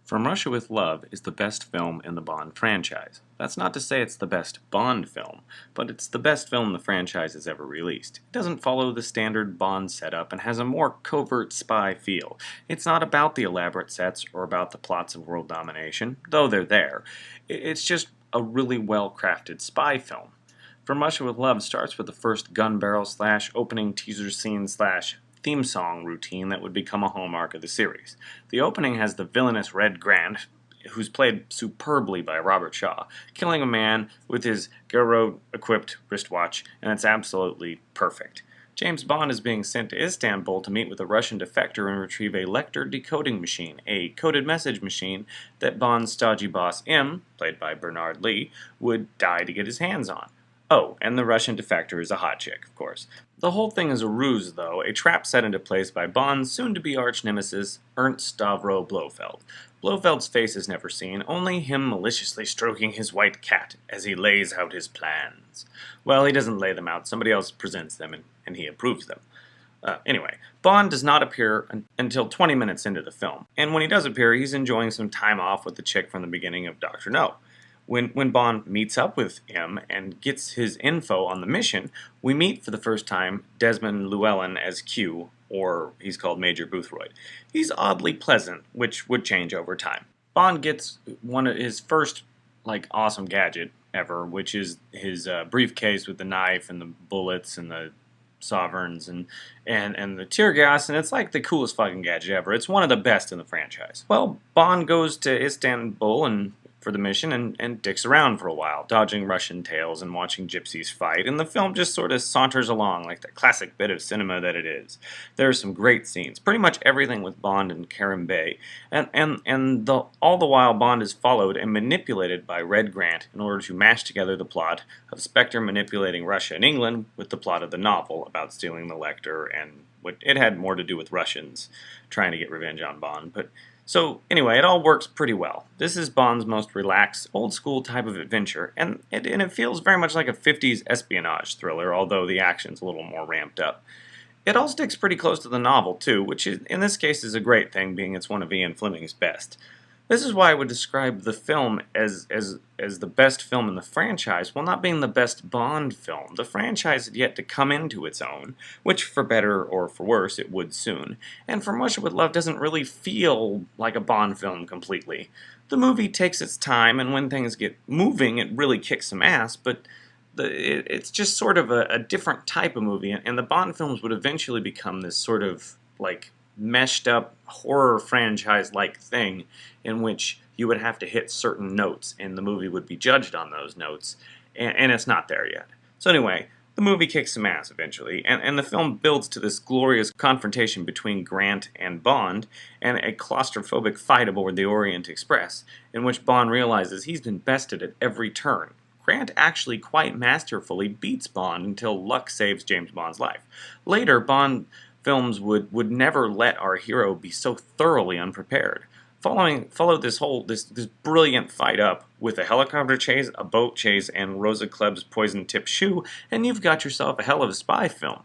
From Russia with Love is the best film in the Bond franchise. That's not to say it's the best Bond film, but it's the best film the franchise has ever released. It doesn't follow the standard Bond setup and has a more covert spy feel. It's not about the elaborate sets or about the plots of world domination, though they're there. It's just a really well-crafted spy film. From Russia with Love starts with the first gun barrel / opening teaser scene / theme song routine that would become a hallmark of the series. The opening has the villainous Red Grant, who's played superbly by Robert Shaw, killing a man with his Garo-equipped wristwatch, and it's absolutely perfect. James Bond is being sent to Istanbul to meet with a Russian defector and retrieve a Lecter decoding machine, a coded message machine that Bond's stodgy boss M, played by Bernard Lee, would die to get his hands on. Oh, and the Russian defector is a hot chick, of course. The whole thing is a ruse, though, a trap set into place by Bond's soon-to-be arch-nemesis, Ernst Stavro Blofeld. Blofeld's face is never seen, only him maliciously stroking his white cat as he lays out his plans. Well, he doesn't lay them out, somebody else presents them, and he approves them. Anyway, Bond does not appear until 20 minutes into the film, and when he does appear, he's enjoying some time off with the chick from the beginning of Dr. No. When Bond meets up with him and gets his info on the mission, we meet for the first time Desmond Llewellyn as Q, or he's called Major Boothroyd. He's oddly pleasant, which would change over time. Bond gets one of his first, awesome gadget ever, which is his briefcase with the knife and the bullets and the sovereigns and the tear gas, and it's like the coolest fucking gadget ever. It's one of the best in the franchise. Well, Bond goes to Istanbul for the mission and dicks around for a while, dodging Russian tails and watching gypsies fight, and the film just sort of saunters along like the classic bit of cinema that it is. There are some great scenes, pretty much everything with Bond and Karen Bay, and all the while Bond is followed and manipulated by Red Grant in order to mash together the plot of Spectre manipulating Russia and England with the plot of the novel about stealing the Lecter, and it had more to do with Russians trying to get revenge on Bond, So, anyway, it all works pretty well. This is Bond's most relaxed, old-school type of adventure, and it feels very much like a 50s espionage thriller, although the action's a little more ramped up. It all sticks pretty close to the novel, too, which in this case is a great thing, being it's one of Ian Fleming's best. This is why I would describe the film as the best film in the franchise, while not being the best Bond film. The franchise had yet to come into its own, which for better or for worse it would soon, and From Russia with Love doesn't really feel like a Bond film completely. The movie takes its time, and when things get moving it really kicks some ass, but it's just sort of a different type of movie, and the Bond films would eventually become this sort of, meshed up horror franchise-like thing in which you would have to hit certain notes and the movie would be judged on those notes, and it's not there yet. So anyway, the movie kicks some ass eventually, and the film builds to this glorious confrontation between Grant and Bond and a claustrophobic fight aboard the Orient Express in which Bond realizes he's been bested at every turn. Grant actually quite masterfully beats Bond until luck saves James Bond's life. Later, Bond films would never let our hero be so thoroughly unprepared. Followed this brilliant fight up with a helicopter chase, a boat chase, and Rosa Kleb's poison-tipped shoe, and you've got yourself a hell of a spy film.